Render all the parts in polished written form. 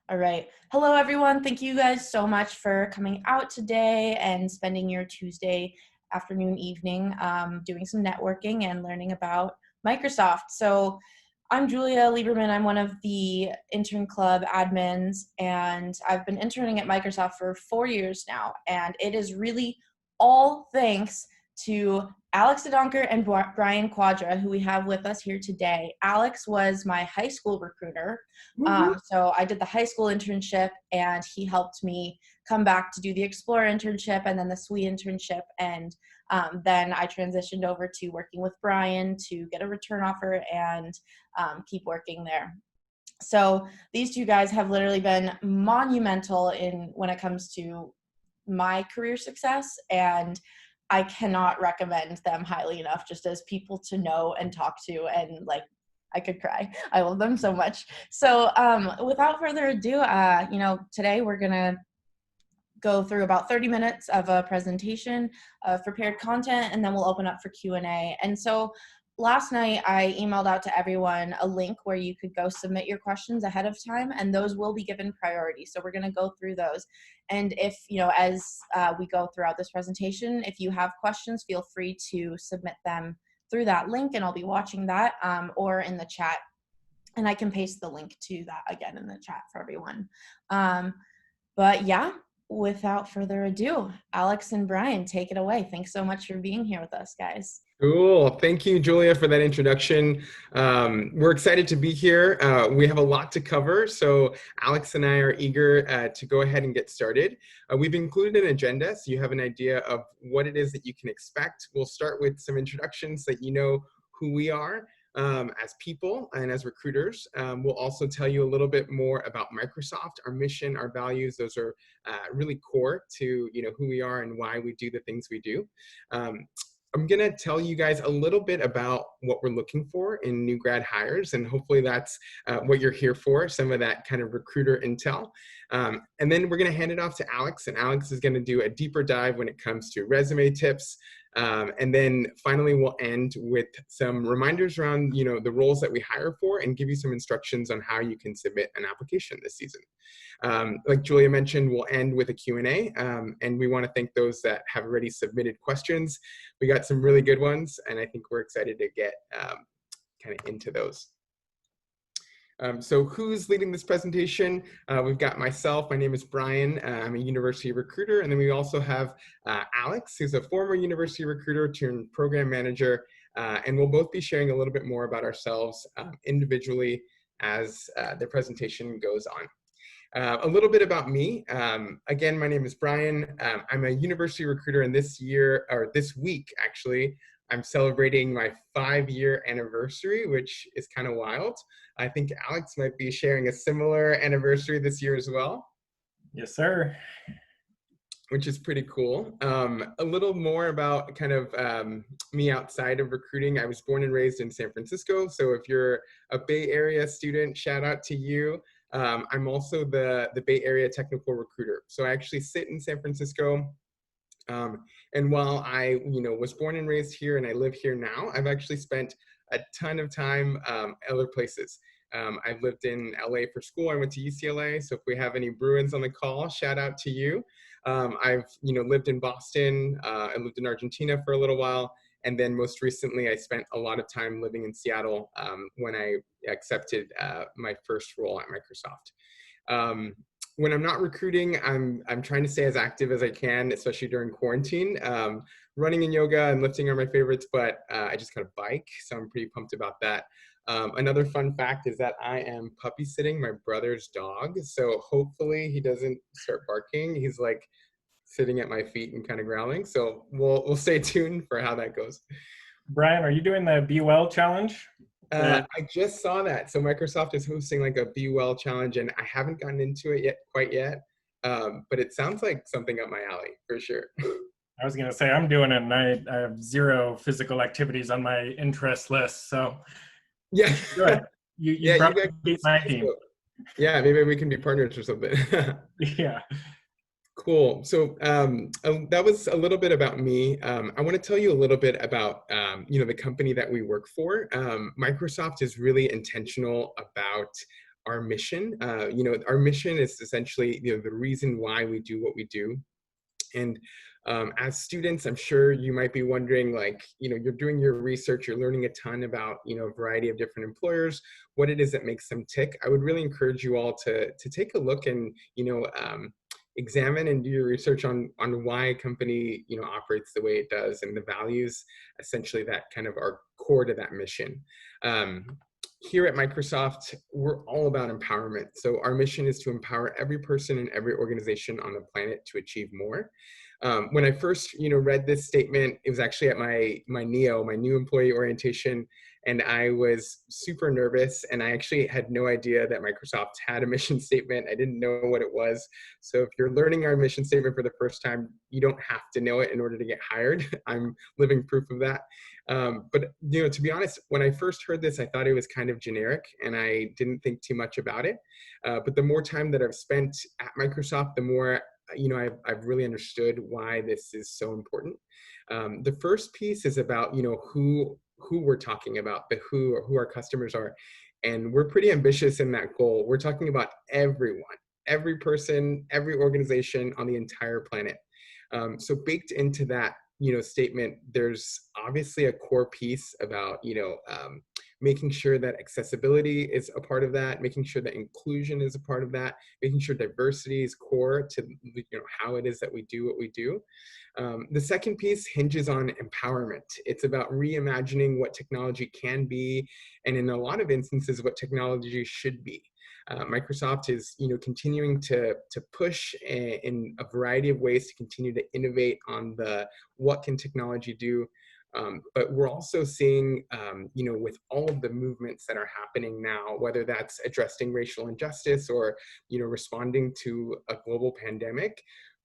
All right. Hello, everyone. Thank you guys so much for coming out today and spending your Tuesday afternoon, evening doing some networking and learning about Microsoft. So I'm Julia Lieberman. I'm one of the intern club admins, and I've been interning at Microsoft for 4 years now. And it is really all thanks to Alex DeDonker and Brian Cuadra, who we have with us here today. Alex was my high school recruiter. So I did the high school internship, and he helped me come back to do the Explorer internship and then the SWE internship. And then I transitioned over to working with Brian to get a return offer and keep working there. So these two guys have literally been monumental in when it comes to my career success, and I cannot recommend them highly enough just as people to know and talk to, and like I could cry. I love them so much. So without further ado, today we're gonna go through about 30 minutes of a presentation of prepared content, and then we'll open up for Q&A. And so last night I emailed out to everyone a link where you could go submit your questions ahead of time, and those will be given priority. So we're gonna go through those. And if, as we go throughout this presentation, if you have questions, feel free to submit them through that link, and I'll be watching that or in the chat. And I can paste the link to that again in the chat for everyone. But yeah, without further ado, Alex and Brian, take it away. Thanks so much for being here with us, guys. Cool. Thank you, Julia, for that introduction. We're excited to be here. We have a lot to cover, so Alex and I are eager to go ahead and get started. We've included an agenda, so you have an idea of what it is that you can expect. We'll start with some introductions so that you know who we are as people and as recruiters. We'll also tell you a little bit more about Microsoft, our mission, our values. Those are really core to who we are and why we do the things we do. I'm going to tell you guys a little bit about what we're looking for in new grad hires, and hopefully that's what you're here for, some of that kind of recruiter intel. And then we're going to hand it off to Alex, and Alex is going to do a deeper dive when it comes to resume tips. And then finally, we'll end with some reminders around the roles that we hire for, and give you some instructions on how you can submit an application this season. Like Julia mentioned, we'll end with a Q&A, and we want to thank those that have already submitted questions. We got some really good ones, and I think we're excited to get kind of into those. So who's leading this presentation? We've got myself. My name is Brian. I'm a university recruiter. And then we also have Alex, who's a former university recruiter turned program manager. And we'll both be sharing a little bit more about ourselves individually as the presentation goes on. A little bit about me. Again, my name is Brian. I'm a university recruiter, and this week, actually, I'm celebrating my 5-year anniversary, which is kind of wild. I think Alex might be sharing a similar anniversary this year as well. Yes, sir. Which is pretty cool. A little more about kind of me outside of recruiting. I was born and raised in San Francisco. So if you're a Bay Area student, shout out to you. I'm also the Bay Area technical recruiter. So I actually sit in San Francisco. And while I, was born and raised here and I live here now, I've actually spent a ton of time other places. I've lived in LA for school. I went to UCLA. So if we have any Bruins on the call, shout out to you. I've, lived in Boston. I lived in Argentina for a little while. And then most recently, I spent a lot of time living in Seattle when I accepted my first role at Microsoft. When I'm not recruiting, I'm trying to stay as active as I can, especially during quarantine. Running and yoga and lifting are my favorites, but I just got a bike, so I'm pretty pumped about that. Another fun fact is that I am puppy sitting my brother's dog, so hopefully he doesn't start barking. He's like sitting at my feet and kind of growling, so we'll stay tuned for how that goes. Brian, are you doing the Be Well challenge? I just saw that. So Microsoft is hosting like a Be Well challenge, and I haven't gotten into it quite yet. But it sounds like something up my alley for sure. I was going to say I'm doing it, and I have 0 physical activities on my interest list. So yeah, you probably beat my team. Yeah, maybe we can be partners or something. Yeah. Cool. So that was a little bit about me. I want to tell you a little bit about the company that we work for. Microsoft is really intentional about our mission. Our mission is essentially, the reason why we do what we do. And as students, I'm sure you might be wondering, like, you're doing your research, you're learning a ton about, a variety of different employers, what it is that makes them tick. I would really encourage you all to take a look and, examine and do your research on why a company, operates the way it does, and the values essentially that kind of are core to that mission. Here at Microsoft, we're all about empowerment. So our mission is to empower every person and every organization on the planet to achieve more. When I first, read this statement, it was actually at my NEO, my new employee orientation, and I was super nervous, and I actually had no idea that Microsoft had a mission statement. I didn't know what it was. So if you're learning our mission statement for the first time, you don't have to know it in order to get hired. I'm living proof of that. But to be honest, when I first heard this, I thought it was kind of generic, and I didn't think too much about it. But the more time that I've spent at Microsoft, the more I've really understood why this is so important. The first piece is about who we're talking about, the who our customers are, and we're pretty ambitious in that goal. We're talking about everyone, every person, every organization on the entire planet. So baked into that statement, there's obviously a core piece about making sure that accessibility is a part of that, making sure that inclusion is a part of that, making sure diversity is core to how it is that we do what we do. The second piece hinges on empowerment. It's about reimagining what technology can be, and in a lot of instances, what technology should be. Microsoft is, continuing to push in a variety of ways to continue to innovate on the what can technology do. But we're also seeing, with all of the movements that are happening now, whether that's addressing racial injustice or, responding to a global pandemic,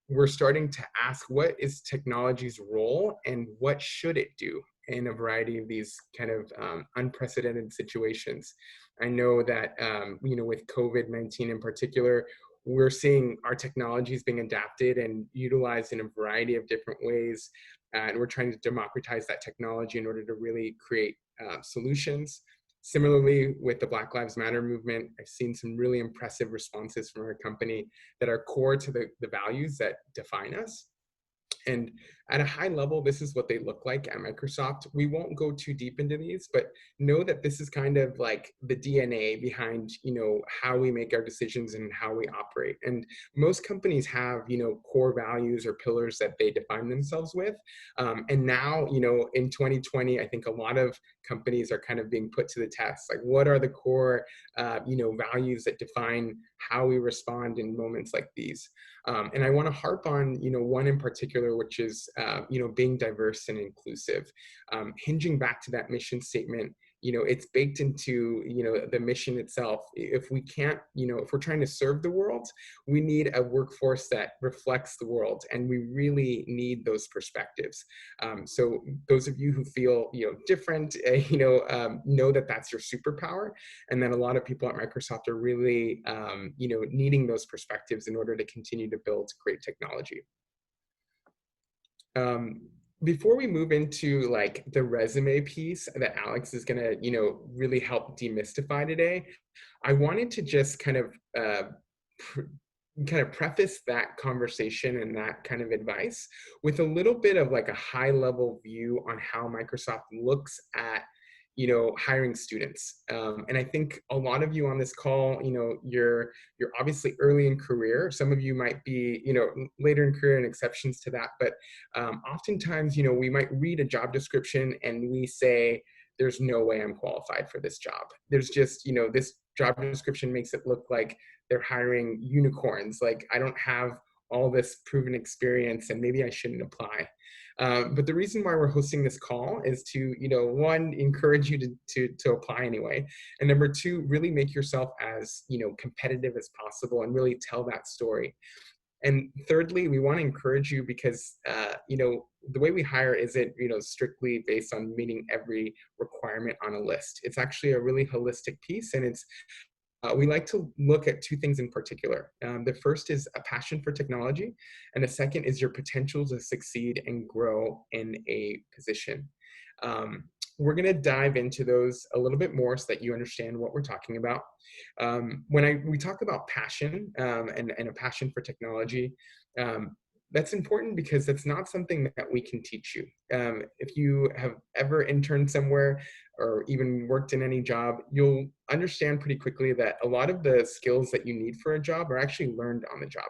we're starting to ask, what is technology's role and what should it do in a variety of these kind of unprecedented situations? I know that, with COVID-19 in particular, we're seeing our technologies being adapted and utilized in a variety of different ways. And we're trying to democratize that technology in order to really create solutions. Similarly, with the Black Lives Matter movement, I've seen some really impressive responses from our company that are core to the values that define us. And at a high level, this is what they look like at Microsoft. We won't go too deep into these, but know that this is kind of like the DNA behind, how we make our decisions and how we operate. And most companies have, core values or pillars that they define themselves with. And now, in 2020, I think a lot of companies are kind of being put to the test. Like, what are the core, values that define how we respond in moments like these? And I want to harp on, one in particular, which is, being diverse and inclusive. Hinging back to that mission statement, it's baked into, the mission itself. If we can't, if we're trying to serve the world, we need a workforce that reflects the world, and we really need those perspectives. So those of you who feel, different, know that that's your superpower, and that a lot of people at Microsoft are really, needing those perspectives in order to continue to build great technology. Before we move into like the resume piece that Alex is gonna, really help demystify today, I wanted to just kind of preface that conversation and that kind of advice with a little bit of like a high level view on how Microsoft looks at hiring students. And I think a lot of you on this call, you're obviously early in career. Some of you might be, later in career, and exceptions to that. But oftentimes, we might read a job description and we say, there's no way I'm qualified for this job. There's just, this job description makes it look like they're hiring unicorns. Like, I don't have all this proven experience and maybe I shouldn't apply. But the reason why we're hosting this call is to, one, encourage you to apply anyway. And number two, really make yourself as, competitive as possible and really tell that story. And thirdly, we want to encourage you because, the way we hire isn't, strictly based on meeting every requirement on a list. It's actually a really holistic piece, and it's we like to look at two things in particular. The first is a passion for technology, and the second is your potential to succeed and grow in a position. we're going to dive into those a little bit more so that you understand what we're talking about. When we talk about passion and a passion for technology, that's important because that's not something that we can teach you. If you have ever interned somewhere or even worked in any job, you'll understand pretty quickly that a lot of the skills that you need for a job are actually learned on the job.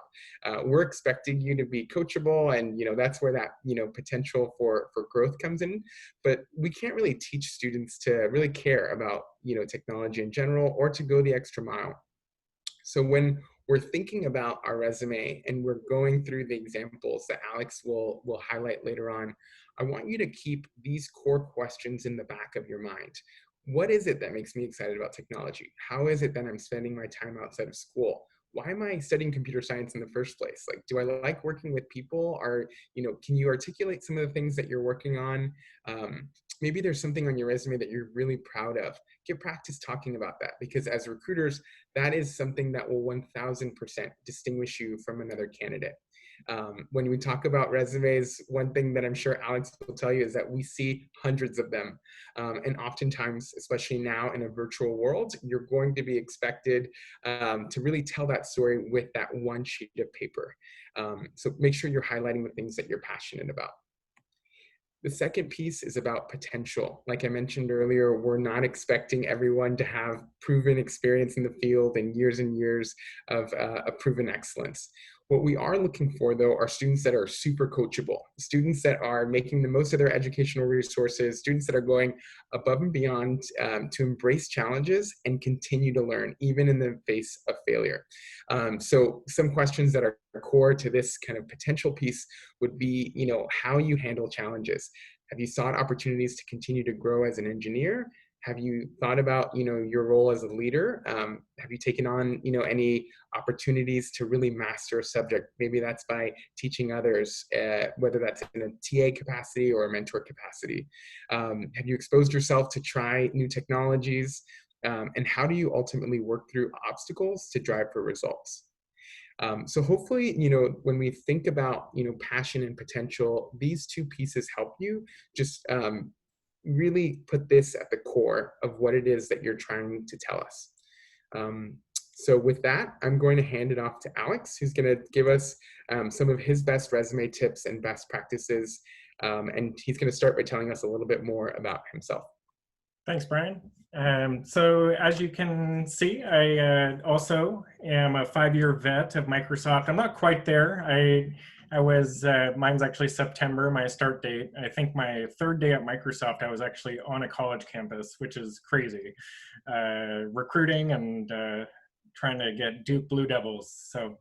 We're expecting you to be coachable, and that's where that potential for growth comes in. But we can't really teach students to really care about technology in general or to go the extra mile. So when we're thinking about our resume and we're going through the examples that Alex will highlight later on, I want you to keep these core questions in the back of your mind. What is it that makes me excited about technology? How is it that I'm spending my time outside of school? Why am I studying computer science in the first place? Like, do I like working with people? Or, can you articulate some of the things that you're working on? Maybe there's something on your resume that you're really proud of. Get practice talking about that, because as recruiters, that is something that will 1000% distinguish you from another candidate. When we talk about resumes, one thing that I'm sure Alex will tell you is that we see hundreds of them. And oftentimes, especially now in a virtual world, you're going to be expected to really tell that story with that one sheet of paper. So make sure you're highlighting the things that you're passionate about. The second piece is about potential. Like I mentioned earlier, we're not expecting everyone to have proven experience in the field and years of a proven excellence. What we are looking for, though, are students that are super coachable, students that are making the most of their educational resources, students that are going above and beyond to embrace challenges and continue to learn, even in the face of failure. So some questions that are core to this kind of potential piece would be, how you handle challenges. Have you sought opportunities to continue to grow as an engineer? Have you thought about, your role as a leader? Have you taken on, any opportunities to really master a subject? Maybe that's by teaching others, whether that's in a TA capacity or a mentor capacity. Have you exposed yourself to try new technologies? And how do you ultimately work through obstacles to drive for results? So hopefully, when we think about, passion and potential, these two pieces help you just really put this at the core of what it is that you're trying to tell us. So with that, I'm going to hand it off to Alex, who's going to give us some of his best resume tips and best practices. And he's going to start by telling us a little bit more about himself. Thanks, Brian. So as you can see, I also am a 5-year vet of Microsoft. I'm not quite there. I was, mine's actually September, my start date. I think my 3rd day at Microsoft, I was actually on a college campus, which is crazy. Recruiting and trying to get Duke Blue Devils. So,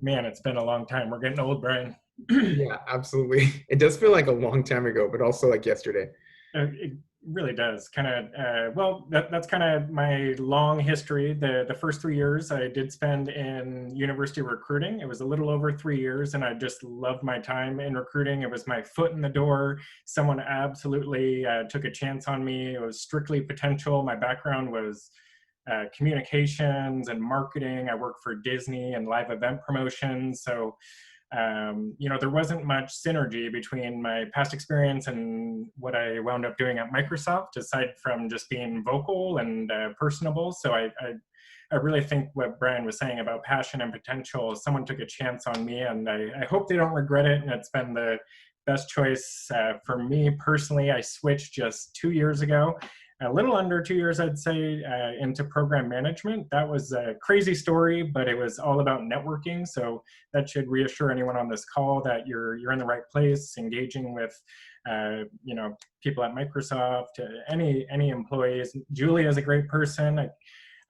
man, it's been a long time. We're getting old, Brian. Yeah, absolutely. It does feel like a long time ago, but also like yesterday. It really does. Kind of, well, that's kind of my long history. The first 3 years I did spend in university recruiting. It was a little over 3 years, and I just loved my time in recruiting. It was my foot in the door. Someone absolutely took a chance on me. It was strictly potential. My background was communications and marketing. I worked for Disney and live event promotions. So there wasn't much synergy between my past experience and what I wound up doing at Microsoft, aside from just being vocal and personable. So I really think what Brian was saying about passion and potential, someone took a chance on me, and I hope they don't regret it. And it's been the best choice for me personally. I switched just 2 years ago. A little under 2 years, I'd say, into program management. That was a crazy story, but it was all about networking. So that should reassure anyone on this call that you're in the right place, engaging with, people at Microsoft, any employees. Julie is a great person.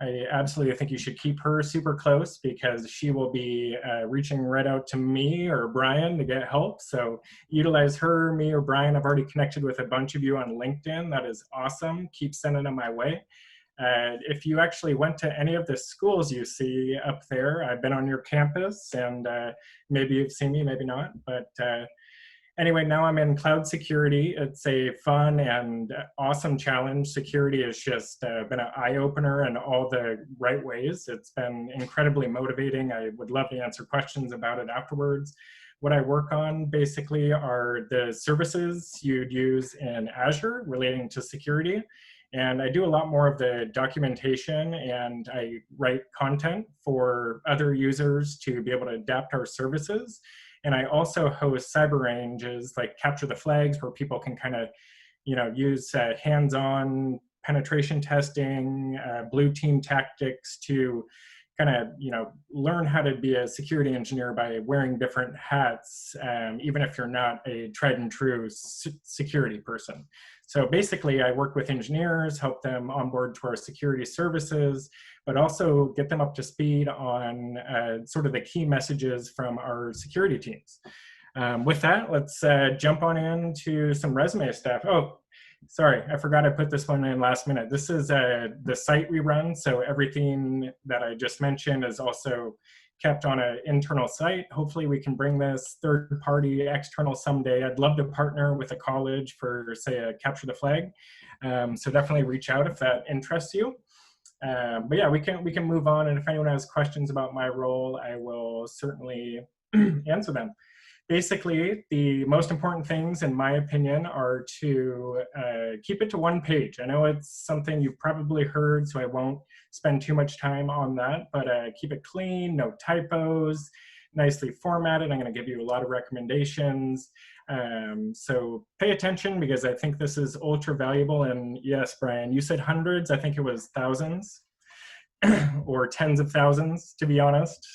I absolutely think you should keep her super close, because she will be reaching right out to me or Brian to get help. So utilize her, me, or Brian. I've already connected with a bunch of you on LinkedIn. That is awesome. Keep sending them my way. If you actually went to any of the schools you see up there, I've been on your campus, and maybe you've seen me, maybe not. But anyway, now I'm in cloud security. It's a fun and awesome challenge. Security has just been an eye-opener in all the right ways. It's been incredibly motivating. I would love to answer questions about it afterwards. what I work on basically are the services you'd use in Azure relating to security. And I do a lot more of the documentation, and I write content for other users to be able to adapt our services. And I also host cyber ranges like Capture the Flags, where people can kind of, use hands-on penetration testing, blue team tactics to kind of, learn how to be a security engineer by wearing different hats, even if you're not a tried and true security person. So basically, I work with engineers, help them onboard to our security services, but also get them up to speed on sort of the key messages from our security teams. With that, let's jump on into some resume stuff. Oh, sorry, I forgot I put this one in last minute. This is the site we run, so everything that I just mentioned is also kept on an internal site. Hopefully we can bring this third party external someday. I'd love to partner with a college for, say, a Capture the Flag. So definitely reach out if that interests you. But yeah, we can move on. And if anyone has questions about my role, I will certainly answer them. Basically, the most important things, in my opinion, are to keep it to one page. I know it's something you've probably heard, so I won't spend too much time on that, but keep it clean, no typos, nicely formatted. I'm going to give you a lot of recommendations. So pay attention, because I think this is ultra valuable. And yes, Brian, you said hundreds. I think it was thousands or tens of thousands, to be honest.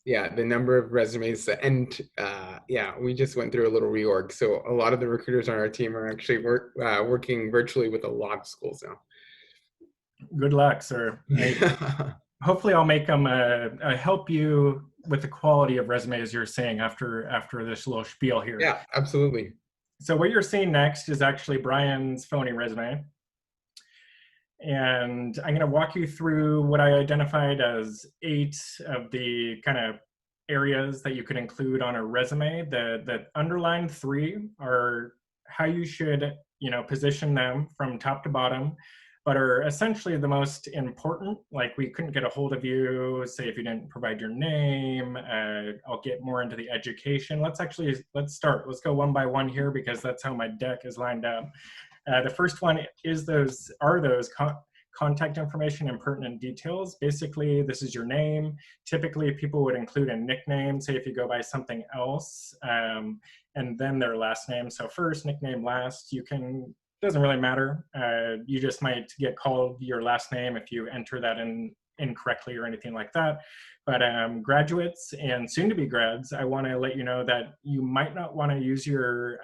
Yeah, the number of resumes, and yeah, we just went through a little reorg. So a lot of the recruiters on our team are actually working virtually with a lot of schools now. Good luck, sir. Hopefully I'll make them help you with the quality of resumes you're saying after this little spiel here. Yeah, absolutely. So what you're seeing next is actually Brian's phony resume. And I'm going to walk you through what I identified as 8 of the kind of areas that you could include on a resume. The underlined 3 are how you should, position them from top to bottom, but are essentially the most important. Like, we couldn't get a hold of you, say, if you didn't provide your name. I'll get more into the education. Let's start. Let's go one by one here, because that's how my deck is lined up. The first one is those contact information and pertinent details. Basically, this is your name. Typically, people would include a nickname, say if you go by something else, and then their last name. So first, nickname, last. Doesn't really matter. You just might get called your last name if you enter that in incorrectly or anything like that. But graduates and soon-to-be grads, I want to let you know that you might not want to use your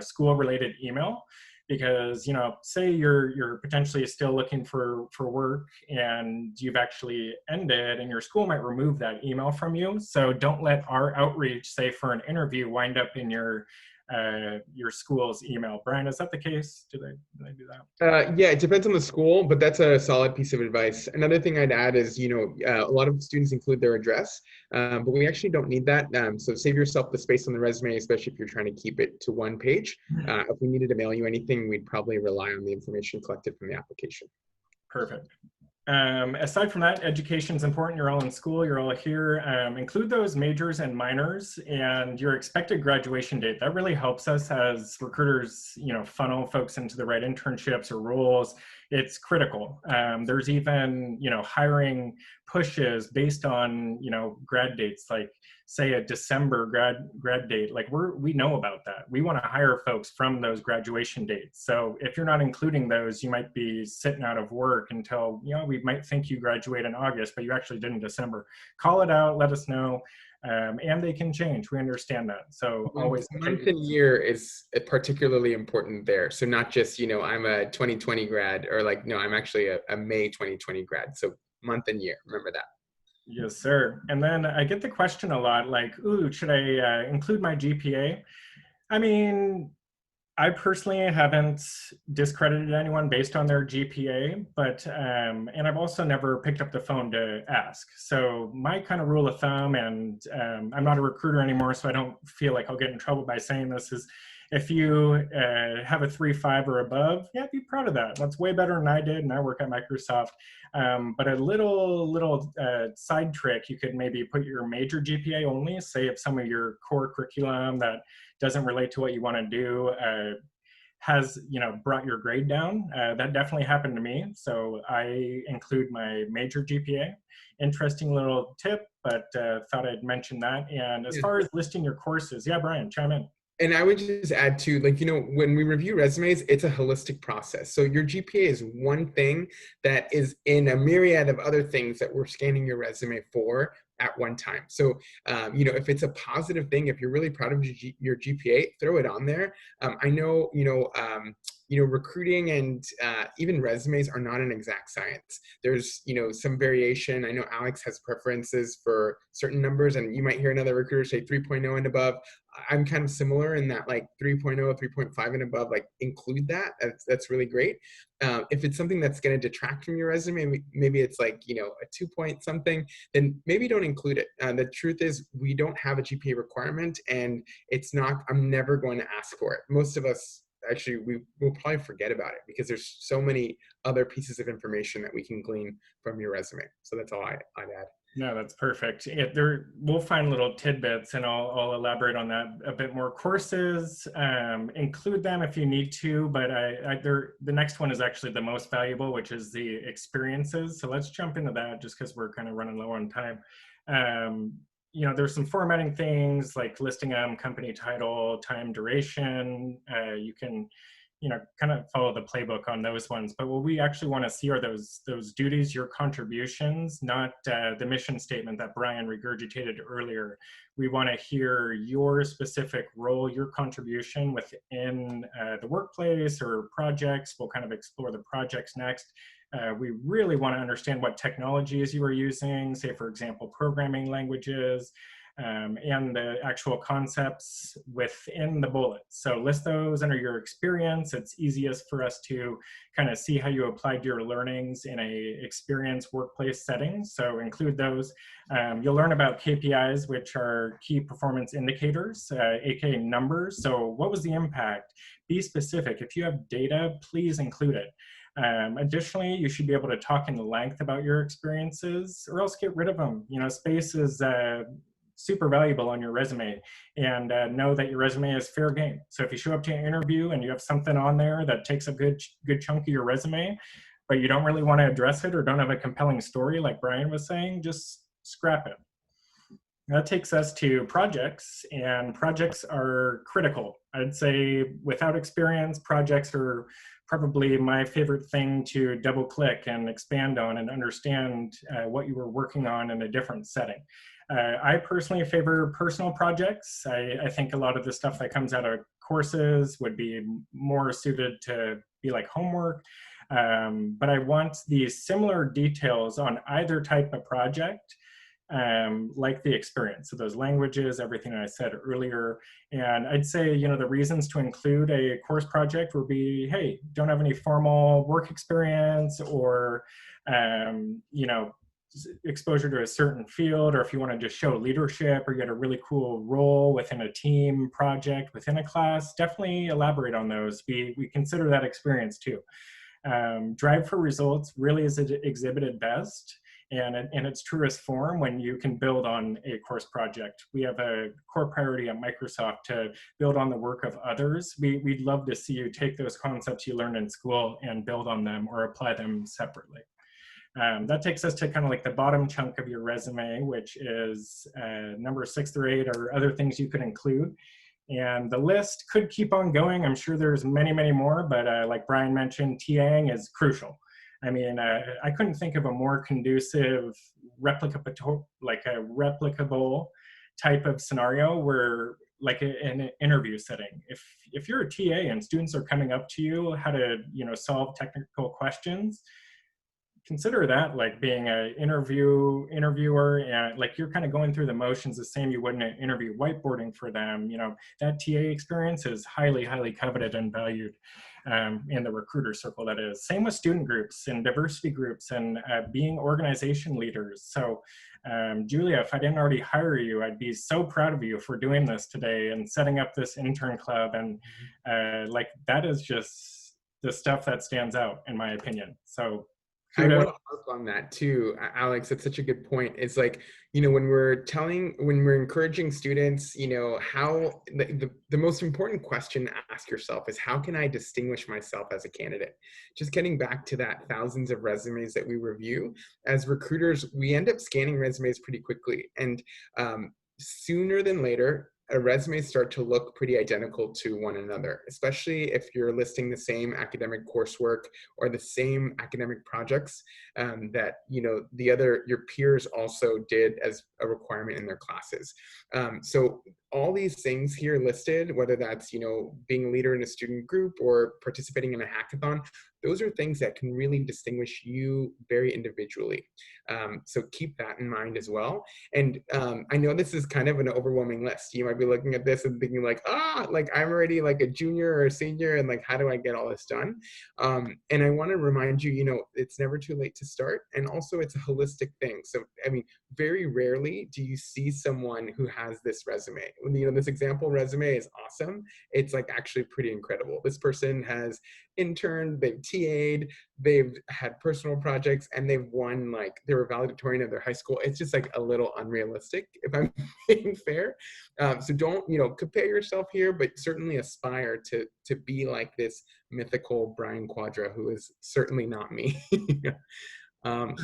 school-related email, because, say you're potentially still looking for work and you've actually ended, and your school might remove that email from you. So don't let our outreach, say for an interview, wind up in your school's email. Brian, is that the case? Did I do that? Yeah, it depends on the school, but that's a solid piece of advice. Another thing I'd add is, a lot of students include their address, but we actually don't need that. So save yourself the space on the resume, especially if you're trying to keep it to one page. If we needed to mail you anything, we'd probably rely on the information collected from the application. Perfect. Aside from that, education is important. You're all in school, you're all here. Include those majors and minors and your expected graduation date. That really helps us as recruiters, funnel folks into the right internships or roles. It's critical. There's even, hiring pushes based on, grad dates, like say a December grad date. Like we know about that. We want to hire folks from those graduation dates. So if you're not including those, you might be sitting out of work until, we might think you graduate in August, but you actually did in December. Call it out, let us know. And they can change. We understand that. So always month and year is particularly important there. So not just, I'm a 2020 grad, or like, no, I'm actually a May 2020 grad. So month and year, remember that. Yes, sir. And then I get the question a lot, like, ooh, should I include my GPA? I mean, I personally haven't discredited anyone based on their GPA, but, and I've also never picked up the phone to ask. So my kind of rule of thumb, and I'm not a recruiter anymore, so I don't feel like I'll get in trouble by saying this, is if you have a 3.5 or above, yeah, be proud of that. That's way better than I did, and I work at Microsoft. But a little side trick, you could maybe put your major GPA only. Say if some of your core curriculum that doesn't relate to what you want to do has brought your grade down. That definitely happened to me, so I include my major GPA. Interesting little tip, but thought I'd mention that. And as far as listing your courses, yeah, Brian, chime in. And I would just add to, like, when we review resumes, it's a holistic process. So your GPA is one thing that is in a myriad of other things that we're scanning your resume for at one time. So, if it's a positive thing, if you're really proud of your GPA, throw it on there. I know, recruiting and even resumes are not an exact science. There's, some variation. I know Alex has preferences for certain numbers, and you might hear another recruiter say 3.0 and above. I'm kind of similar in that, like 3.0, 3.5 and above, like include that. That's really great. If it's something that's going to detract from your resume, maybe it's like, a 2 point something, then maybe don't include it. The truth is we don't have a GPA requirement, and I'm never going to ask for it. Most of us, actually, we'll probably forget about it because there's so many other pieces of information that we can glean from your resume. So that's all I'd add. No, that's perfect. We'll find little tidbits, and I'll elaborate on that a bit more. Courses, include them if you need to, but the next one is actually the most valuable, which is the experiences. So let's jump into that just because we're kind of running low on time. There's some formatting things like listing them, company title, time duration. You can kind of follow the playbook on those ones. But what we actually want to see are those duties, your contributions, not the mission statement that Brian regurgitated earlier. We want to hear your specific role, your contribution within the workplace or projects. We'll kind of explore the projects next. We really want to understand what technologies you are using, say, for example, programming languages, and the actual concepts within the bullets. So list those under your experience. It's easiest for us to kind of see how you applied your learnings in a experience workplace setting. So include those. You'll learn about KPIs, which are key performance indicators, aka numbers. So what was the impact? Be specific. If you have data, please include it. Additionally, you should be able to talk in length about your experiences, or else get rid of them. Space is super valuable on your resume, and know that your resume is fair game. So if you show up to an interview and you have something on there that takes a good chunk of your resume, but you don't really want to address it or don't have a compelling story like Brian was saying, just scrap it. That takes us to projects, and projects are critical. I'd say without experience, projects are probably my favorite thing to double click and expand on and understand what you were working on in a different setting. I personally favor personal projects. I think a lot of the stuff that comes out of courses would be more suited to be like homework. But I want these similar details on either type of project, like the experience. So those languages, everything I said earlier. And I'd say, the reasons to include a course project would be, hey, don't have any formal work experience, or, exposure to a certain field, or if you want to just show leadership or get a really cool role within a team project within a class, definitely elaborate on those. We consider that experience too. Drive for results really is exhibited best and in its truest form when you can build on a course project. We have a core priority at Microsoft to build on the work of others. We'd love to see you take those concepts you learned in school and build on them or apply them separately. That takes us to kind of like the bottom chunk of your resume, which is number 6 through 8 or other things you could include. And the list could keep on going. I'm sure there's many, many more, but like Brian mentioned, TAing is crucial. I mean, I couldn't think of a more conducive, replicable type of scenario where, like in an interview setting, if you're a TA and students are coming up to you how to solve technical questions, consider that like being an interviewer, and like you're kind of going through the motions the same you would in an interview, whiteboarding for them. That TA experience is highly, highly coveted and valued. in the recruiter circle, that is. Same with student groups and diversity groups and being organization leaders. So Julia, if I didn't already hire you, I'd be so proud of you for doing this today and setting up this intern club. And like, that is just the stuff that stands out, in my opinion. So I want kudos. to harp on that too, Alex. That's such a good point. It's like, when we're encouraging students, how the most important question to ask yourself is, how can I distinguish myself as a candidate? Just getting back to that thousands of resumes that we review as recruiters, we end up scanning resumes pretty quickly. And sooner than later, resumes start to look pretty identical to one another, especially if you're listing the same academic coursework or the same academic projects that your peers also did as a requirement in their classes. So all these things here listed, whether that's being a leader in a student group or participating in a hackathon, those are things that can really distinguish you very individually. So keep that in mind as well. And I know this is kind of an overwhelming list. You might be looking at this and thinking like, I'm already like a junior or a senior, and like, how do I get all this done? And I want to remind you, it's never too late to start. And also it's a holistic thing. So, I mean, very rarely do you see someone who has this resume. This example resume is awesome. It's like actually pretty incredible. This person has interned, they've TA'd, they've had personal projects, and they've won, like, they were valedictorian of their high school. It's just like a little unrealistic, if I'm being fair. So don't, compare yourself here, but certainly aspire to be like this mythical Brian Cuadra, who is certainly not me.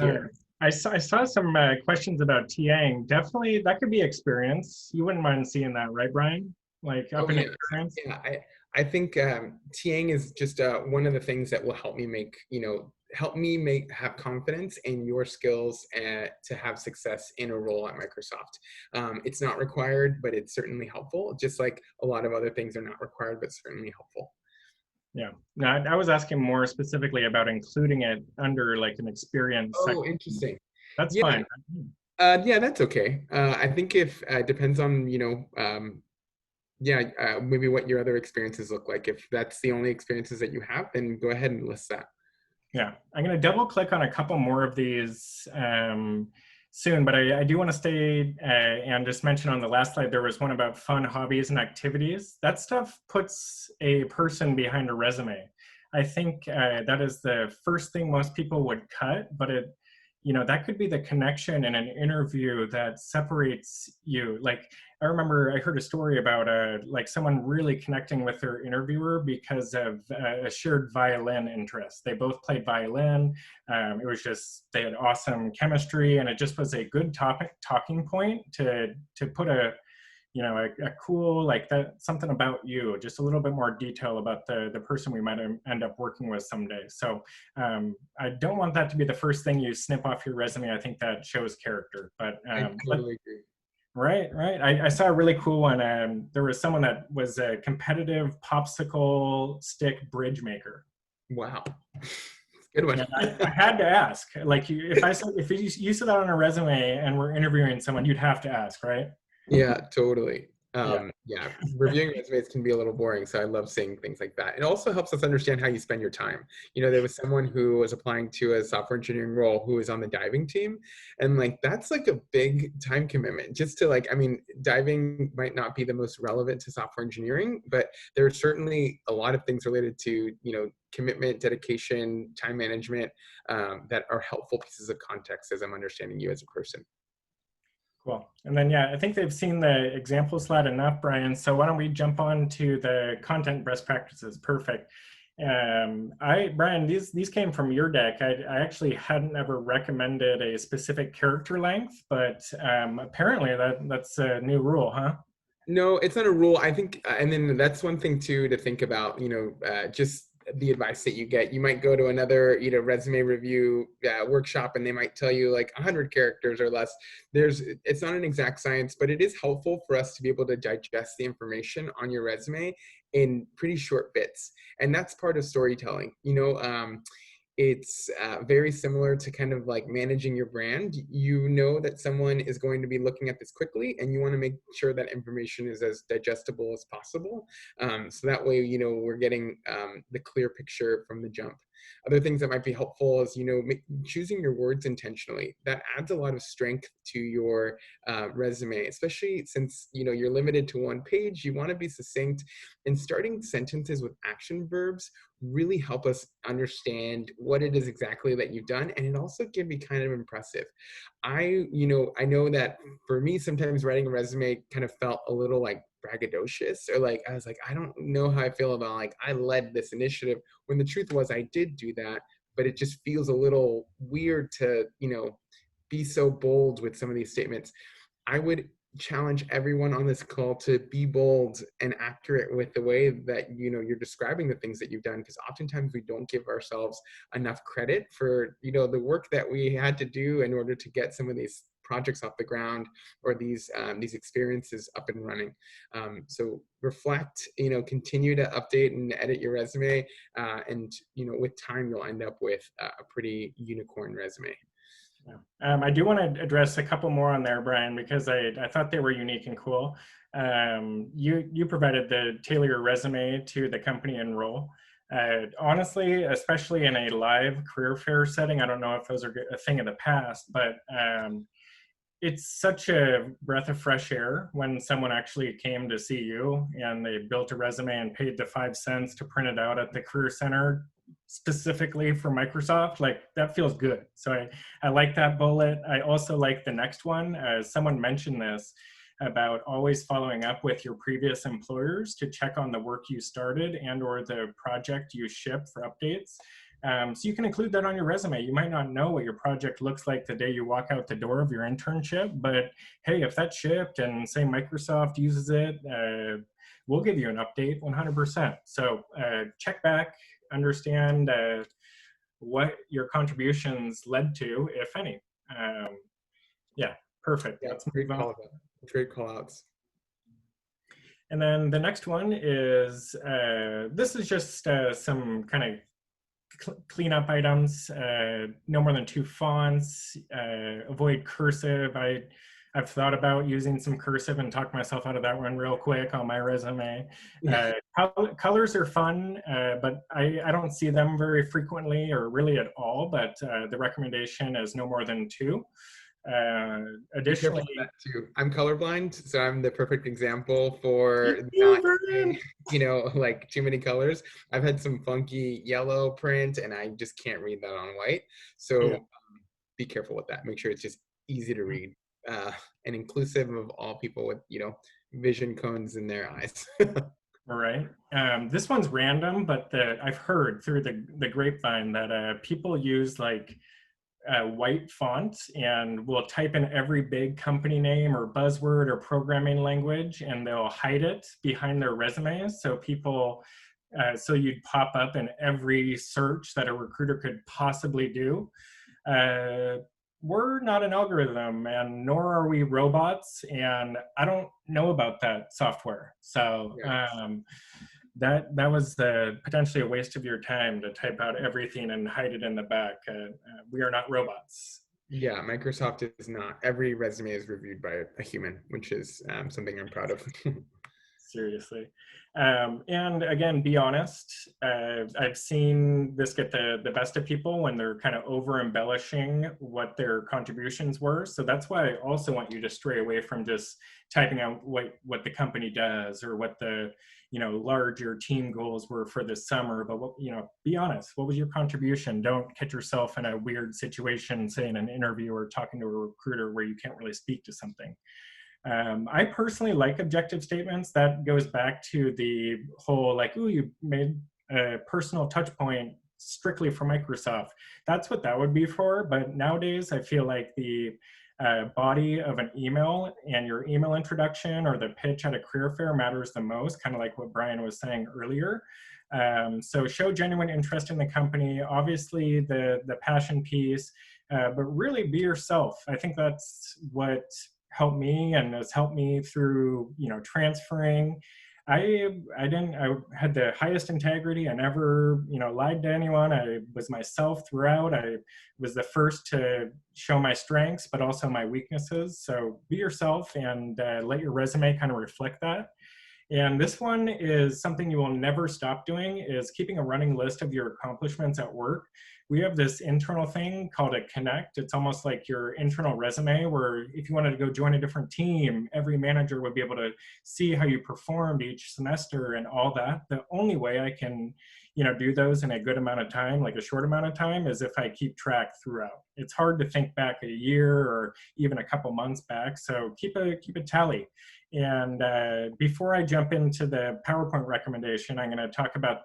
Here. I saw some questions about TAing. Definitely, that could be experience. You wouldn't mind seeing that, right, Brian? Like up in experience? Yeah, I think TAing is just one of the things that will help me have confidence in your skills to have success in a role at Microsoft. It's not required, but it's certainly helpful. Just like a lot of other things are not required, but certainly helpful. Yeah, no, I was asking more specifically about including it under like an experience section. Interesting. That's fine. Yeah, that's okay. I think if depends on, maybe what your other experiences look like. If that's the only experiences that you have, then go ahead and list that. Yeah, I'm going to double click on a couple more of these soon, but I do want to stay and just mention on the last slide, there was one about fun hobbies and activities. That stuff puts a person behind a resume. I think that is the first thing most people would cut, but that could be the connection in an interview that separates you. Like, I remember I heard a story about like someone really connecting with their interviewer because of a shared violin interest. They both played violin. It was just, they had awesome chemistry, and it just was a good talking point to put a cool, like, that, something about you, just a little bit more detail about the person we might end up working with someday. So I don't want that to be the first thing you snip off your resume. I think that shows character. But I totally agree. Right. I saw a really cool one. There was someone that was a competitive popsicle stick bridge maker. Wow. Good one. I had to ask. Like, if you said that on a resume and we're interviewing someone, you'd have to ask, right? Yeah, totally. Reviewing resumes can be a little boring, so I love seeing things like that. It also helps us understand how you spend your time. There was someone who was applying to a software engineering role who was on the diving team, and like, that's like a big time commitment. Just to diving might not be the most relevant to software engineering, but there are certainly a lot of things related to commitment, dedication, time management that are helpful pieces of context as I'm understanding you as a person. Cool. And then, I think they've seen the example slide enough, Brian. So why don't we jump on to the content best practices? Perfect. Brian, these came from your deck. I actually hadn't ever recommended a specific character length, but apparently that's a new rule, huh? No, it's not a rule. I think, and then that's one thing too to think about, just the advice that you get. You might go to another, resume review workshop, and they might tell you like 100 characters or less. It's not an exact science, but it is helpful for us to be able to digest the information on your resume in pretty short bits. And that's part of storytelling. it's very similar to kind of like managing your brand. You know that someone is going to be looking at this quickly, and you want to make sure that information is as digestible as possible. So that way, we're getting the clear picture from the jump. Other things that might be helpful is, choosing your words intentionally. That adds a lot of strength to your resume, especially since, you're limited to one page. You want to be succinct, and starting sentences with action verbs really help us understand what it is exactly that you've done, and it also can be kind of impressive. I know that for me, sometimes writing a resume kind of felt a little like braggadocious, or like I was like, I don't know how I feel about like I led this initiative, when the truth was I did do that, but it just feels a little weird to be so bold with some of these statements. I would challenge everyone on this call to be bold and accurate with the way that you're describing the things that you've done, because oftentimes we don't give ourselves enough credit for the work that we had to do in order to get some of these projects off the ground, or these experiences up and running. So reflect, continue to update and edit your resume, and with time you'll end up with a pretty unicorn resume. I do want to address a couple more on there, Brian, because I thought they were unique and cool. You provided the tailor your resume to the company and role. Honestly, especially in a live career fair setting, I don't know if those are a thing of the past, but it's such a breath of fresh air when someone actually came to see you and they built a resume and paid the 5 cents to print it out at the Career Center specifically for Microsoft. Like, that feels good. So I like that bullet. I also like the next one. Someone mentioned this about always following up with your previous employers to check on the work you started and or the project you shipped for updates. So you can include that on your resume. You might not know what your project looks like the day you walk out the door of your internship, but hey, if that shipped and say Microsoft uses it, we'll give you an update 100%. So check back, understand what your contributions led to, if any. Yeah, perfect. Yeah, let's move on. Great call outs. And then the next one is, this is just some kind of cleanup items, no more than 2 fonts, avoid cursive. I've thought about using some cursive and talked myself out of that one real quick on my resume. Colors are fun, but I don't see them very frequently or really at all, but the recommendation is no more than 2. Additionally, too. I'm colorblind, so I'm the perfect example for not using, like too many colors. I've had some funky yellow print, and I just can't read that on white. So be careful with that. Make sure it's just easy to read, and inclusive of all people with vision cones in their eyes. All right. This one's random, but I've heard through the grapevine that people use like white font and will type in every big company name or buzzword or programming language, and they'll hide it behind their resumes. So people, so you'd pop up in every search that a recruiter could possibly do. We're not an algorithm, and nor are we robots, and I don't know about that software. So that was potentially a waste of your time to type out everything and hide it in the back. We are not robots. Yeah, Microsoft is not. Every resume is reviewed by a human, which is something I'm proud of. Seriously. And again, be honest. I've seen this get the best of people when they're kind of over embellishing what their contributions were. So that's why I also want you to stray away from just typing out what the company does or what the larger team goals were for this summer. But be honest. What was your contribution? Don't get yourself in a weird situation, say in an interview or talking to a recruiter where you can't really speak to something. I personally like objective statements. That goes back to the whole like, ooh, you made a personal touch point strictly for Microsoft. That's what that would be for. But nowadays, I feel like the body of an email and your email introduction or the pitch at a career fair matters the most, kind of like what Brian was saying earlier. So show genuine interest in the company, obviously the passion piece, but really be yourself. I think that's what helped me and has helped me through transferring. I had the highest integrity. I never, lied to anyone. I was myself throughout. I was the first to show my strengths, but also my weaknesses. So be yourself and let your resume kind of reflect that. And this one is something you will never stop doing, is keeping a running list of your accomplishments at work. We have this internal thing called a connect. It's almost like your internal resume, where if you wanted to go join a different team, every manager would be able to see how you performed each semester and all that. The only way I can, do those in a good amount of time, like a short amount of time, is if I keep track throughout. It's hard to think back a year or even a couple months back. So keep a tally. And before I jump into the PowerPoint recommendation, I'm going to talk about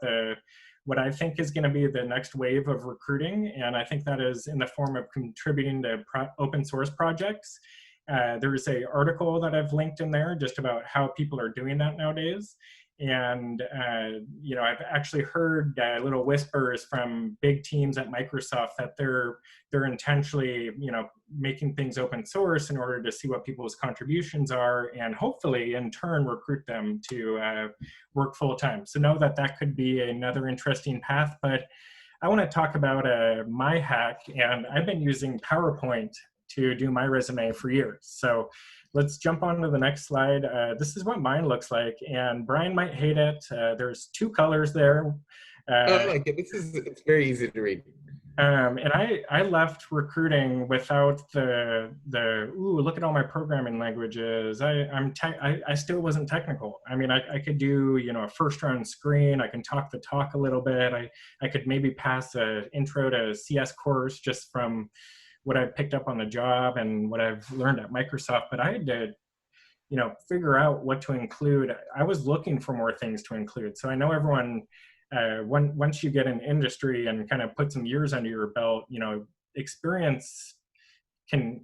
what I think is going to be the next wave of recruiting. And I think that is in the form of contributing to open source projects. There's an article that I've linked in there just about how people are doing that nowadays. And, I've actually heard little whispers from big teams at Microsoft that they're intentionally, making things open source in order to see what people's contributions are, and hopefully in turn recruit them to work full time. So know that could be another interesting path. But I want to talk about my hack, and I've been using PowerPoint to do my resume for years. So let's jump on to the next slide. This is what mine looks like, and Brian might hate it. There's two colors there. I like it. It's very easy to read. And I left recruiting without the ooh, look at all my programming languages. I still wasn't technical. I mean, I could do, a first round screen. I can talk the talk a little bit. I could maybe pass a intro to CS course just from what I've picked up on the job and what I've learned at Microsoft. But I had to, figure out what to include. I was looking for more things to include. So I know everyone, once you get in industry and kind of put some years under your belt, experience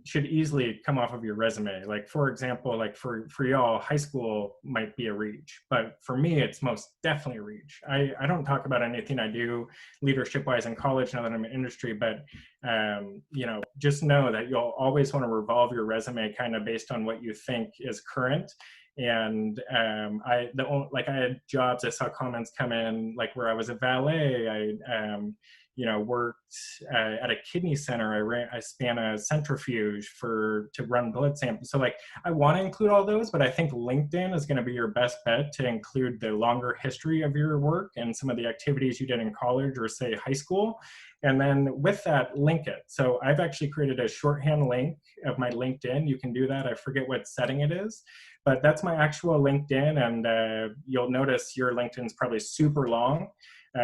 should easily come off of your resume. Like, for example, like for y'all, high school might be a reach, but for me, it's most definitely a reach. I don't talk about anything I do leadership wise in college now that I'm in industry, but just know that you'll always want to revolve your resume kind of based on what you think is current. And I had jobs, I saw comments come in like where I was a valet. I worked at a kidney center. I span a centrifuge to run blood samples. So like, I want to include all those, but I think LinkedIn is going to be your best bet to include the longer history of your work and some of the activities you did in college or say high school. And then with that, link it. So I've actually created a shorthand link of my LinkedIn. You can do that. I forget what setting it is, but that's my actual LinkedIn. And you'll notice your LinkedIn's probably super long.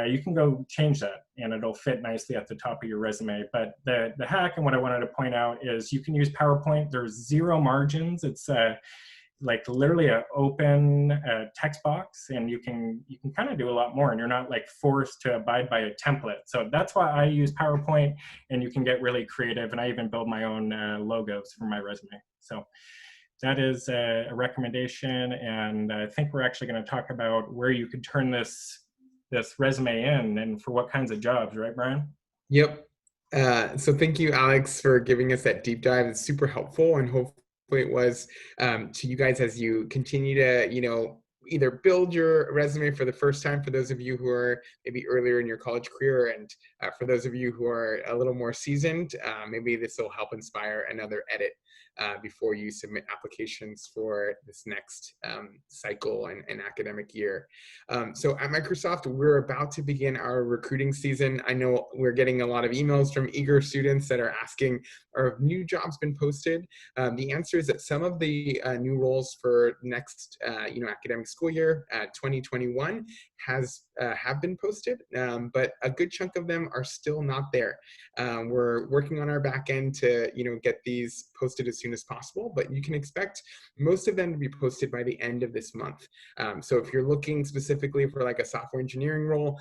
You can go change that and it'll fit nicely at the top of your resume. But the hack and what I wanted to point out is you can use PowerPoint. There's zero margins. It's like literally an open text box, and you can kind of do a lot more, and you're not like forced to abide by a template. So that's why I use PowerPoint, and you can get really creative. And I even build my own logos for my resume. So that is a recommendation. And I think we're actually going to talk about where you could turn this resume in and for what kinds of jobs, right, Brian? Yep. So thank you, Alex, for giving us that deep dive. It's super helpful, and hopefully it was to you guys as you continue to, either build your resume for the first time for those of you who are maybe earlier in your college career, and for those of you who are a little more seasoned, maybe this will help inspire another edit before you submit applications for this next cycle and academic year. So at Microsoft, we're about to begin our recruiting season. I know we're getting a lot of emails from eager students that are asking, are new jobs been posted? The answer is that some of the new roles for next academic school year, 2021, have been posted, but a good chunk of them are still not there. We're working on our back end to get these posted as soon as possible, but you can expect most of them to be posted by the end of this month. So if you're looking specifically for like a software engineering role,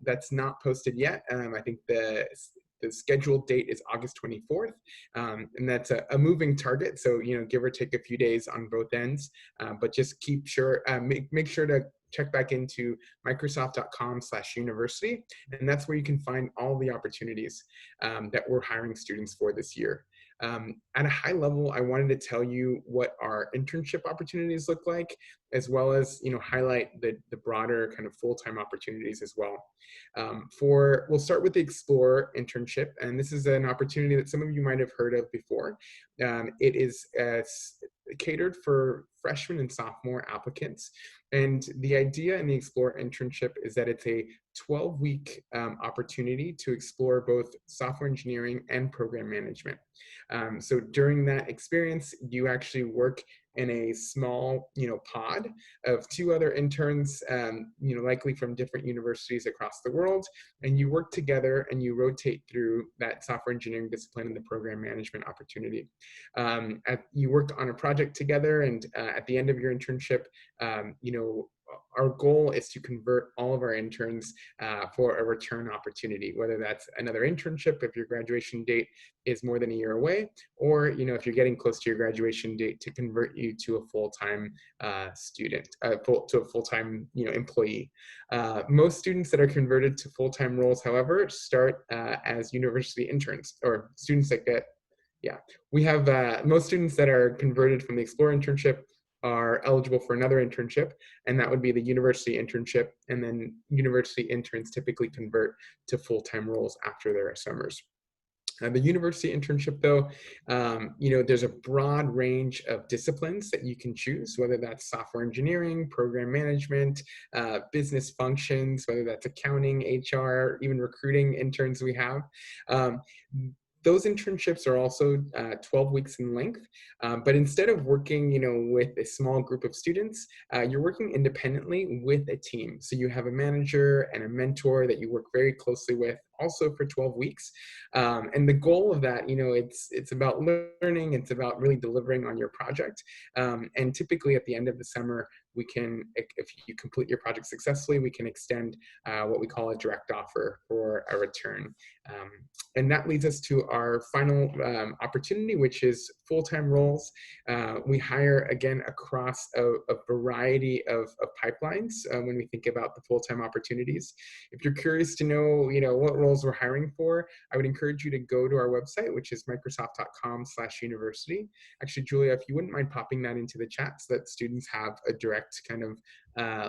that's not posted yet. I think the scheduled date is August 24th, and that's a moving target. So, give or take a few days on both ends, but just make sure to check back into Microsoft.com/university, and that's where you can find all the opportunities that we're hiring students for this year. At a high level, I wanted to tell you what our internship opportunities look like, as well as highlight the broader kind of full-time opportunities as well. We'll start with the Explore internship, and this is an opportunity that some of you might have heard of before. It is catered for freshmen and sophomore applicants. And the idea in the Explore internship is that it's a 12-week opportunity to explore both software engineering and program management. So during that experience, you actually work in a small, pod of 2 other interns, likely from different universities across the world, and you work together and you rotate through that software engineering discipline and the program management opportunity. You work on a project together, and at the end of your internship, our goal is to convert all of our interns for a return opportunity, whether that's another internship if your graduation date is more than a year away, or if you're getting close to your graduation date, to convert you to a full-time student, to a full-time employee. Most students that are converted to full-time roles, however, start as university interns, or students that get, we have most students that are converted from the Explore internship are eligible for another internship, and that would be the university internship. And then university interns typically convert to full-time roles after their summers. The university internship, though, there's a broad range of disciplines that you can choose, whether that's software engineering, program management, business functions, whether that's accounting, HR, even recruiting interns we have. Those internships are also 12 weeks in length, but instead of working, with a small group of students, you're working independently with a team. So you have a manager and a mentor that you work very closely with, also for 12 weeks. And the goal of that, it's about learning, it's about really delivering on your project. And typically at the end of the summer, if you complete your project successfully, we can extend what we call a direct offer for a return. And that leads us to our final opportunity, which is full-time roles. We hire, again, across a variety of pipelines when we think about the full-time opportunities. If you're curious to know, what roles we're hiring for, I would encourage you to go to our website, which is microsoft.com/university. Actually, Julia, if you wouldn't mind popping that into the chat so that students have a direct kind of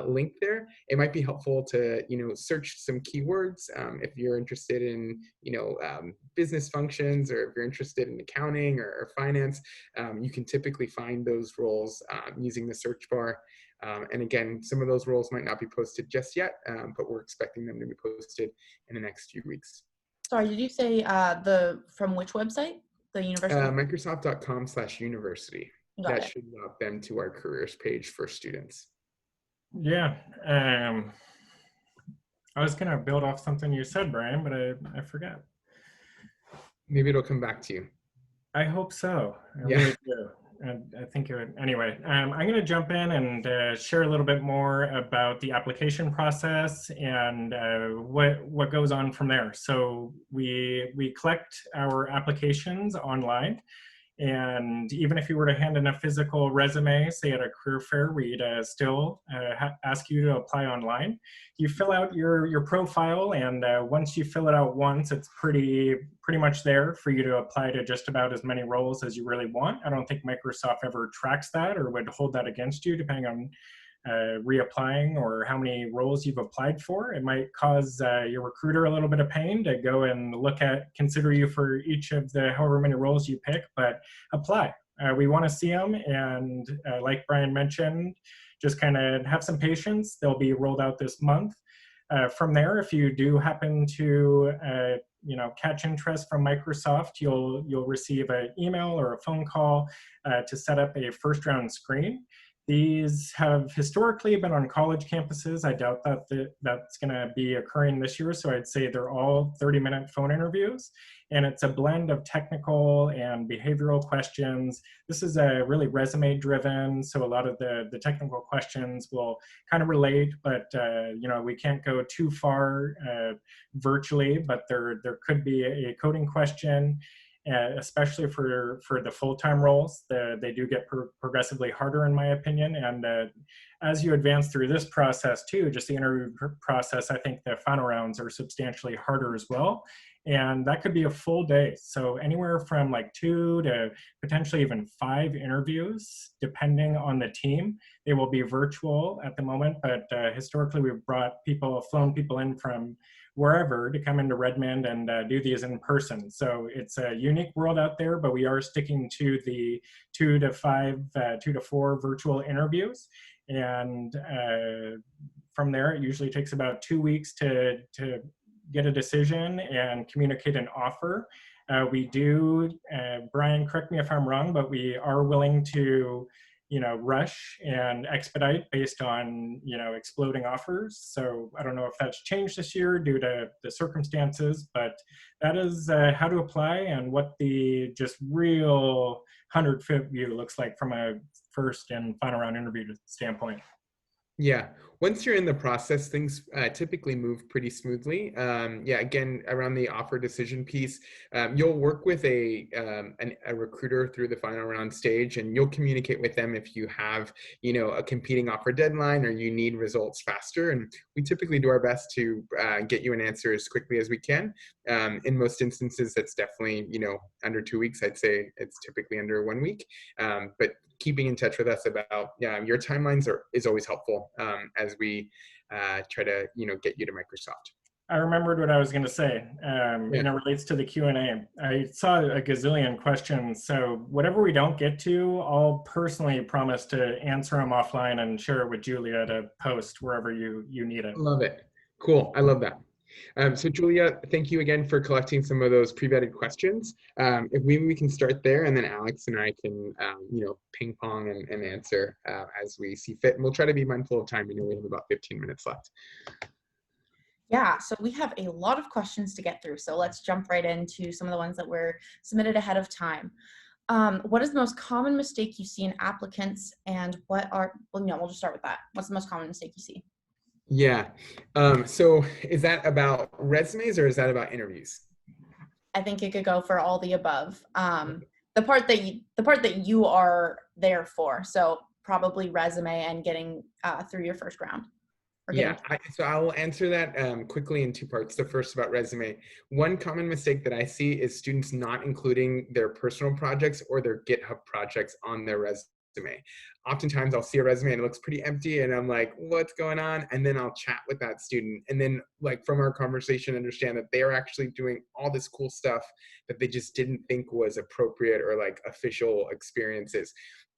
link there, it might be helpful to search some keywords if you're interested in business functions, or if you're interested in accounting or finance. You can typically find those roles using the search bar. And again, some of those roles might not be posted just yet, but we're expecting them to be posted in the next few weeks. Sorry, did you say from which website? The university? Microsoft.com/university. That should route them to our careers page for students. Yeah. I was going to build off something you said, Brian, but I forgot. Maybe it'll come back to you. I hope so. I really do. I think it would. Anyway, I'm going to jump in and share a little bit more about the application process and what goes on from there. So we collect our applications online. And even if you were to hand in a physical resume, say at a career fair, we'd still ask you to apply online. You fill out your profile, and once you fill it out once, it's pretty much there for you to apply to just about as many roles as you really want. I don't think Microsoft ever tracks that or would hold that against you, depending on reapplying or how many roles you've applied for. It might cause your recruiter a little bit of pain to go and consider you for each of the however many roles you pick, but apply. We want to see them, and like Brian mentioned, just kind of have some patience. They'll be rolled out this month. From there, if you do happen to catch interest from Microsoft, you'll receive an email or a phone call to set up a first round screen. These have historically been on college campuses. I doubt that that's going to be occurring this year, so I'd say they're all 30-minute phone interviews, and it's a blend of technical and behavioral questions. This is really resume-driven, so a lot of the technical questions will kind of relate, but we can't go too far virtually, but there could be a coding question. Especially for the full-time roles, they do get progressively harder, in my opinion. And as you advance through this process too, just the interview process, I think the final rounds are substantially harder as well. And that could be a full day. So anywhere from like 2 to potentially even 5 interviews, depending on the team. They will be virtual at the moment, but historically we've flown people in from wherever to come into Redmond and do these in person. So it's a unique world out there, but we are sticking to the 2 to 4 virtual interviews. And from there, it usually takes about 2 weeks to get a decision and communicate an offer. We do, Brian, correct me if I'm wrong, but we are willing to, rush and expedite based on, exploding offers. So I don't know if that's changed this year due to the circumstances, but that is how to apply and what the just real 100-foot view looks like from a first and final round interview standpoint. Yeah, once you're in the process, things typically move pretty smoothly. Yeah, again, around the offer decision piece, you'll work with a recruiter through the final round stage, and you'll communicate with them if you have, a competing offer deadline or you need results faster. And we typically do our best to get you an answer as quickly as we can. In most instances, that's definitely, under 2 weeks. I'd say it's typically under 1 week. But keeping in touch with us about your timelines is always helpful as we try to get you to Microsoft. I remembered what I was going to say, and it relates to the Q&A. I saw a gazillion questions, so whatever we don't get to, I'll personally promise to answer them offline and share it with Julia to post wherever you need it. Love it. Cool. I love that. So Julia, thank you again for collecting some of those pre-vetted questions. If we can start there, and then Alex and I can, ping pong and answer as we see fit. And we'll try to be mindful of time. We have about 15 minutes left. Yeah, so we have a lot of questions to get through. So let's jump right into some of the ones that were submitted ahead of time. What is the most common mistake you see in applicants, and we'll just start with that. What's the most common mistake you see? Yeah. So is that about resumes or is that about interviews? I think it could go for all the above. The part that you are there for. So probably resume and getting through your first round. Yeah, so I will answer that quickly in 2 parts. The first about resume. One common mistake that I see is students not including their personal projects or their GitHub projects on their resume. Oftentimes I'll see a resume and it looks pretty empty and I'm like, what's going on? And then I'll chat with that student. And then from our conversation, understand that they're actually doing all this cool stuff that they just didn't think was appropriate or official experiences.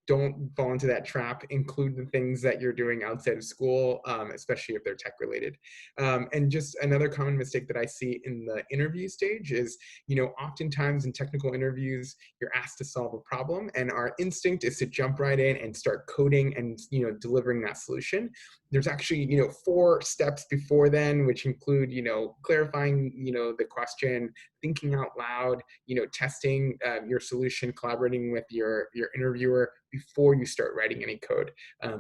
Don't fall into that trap. Include the things that you're doing outside of school, especially if they're tech related. And just another common mistake that I see in the interview stage is, oftentimes in technical interviews, you're asked to solve a problem and our instinct is to jump right in and start coding and, delivering that solution. There's actually, 4 steps before then, which include, clarifying, the question, thinking out loud, testing your solution, collaborating with your interviewer before you start writing any code.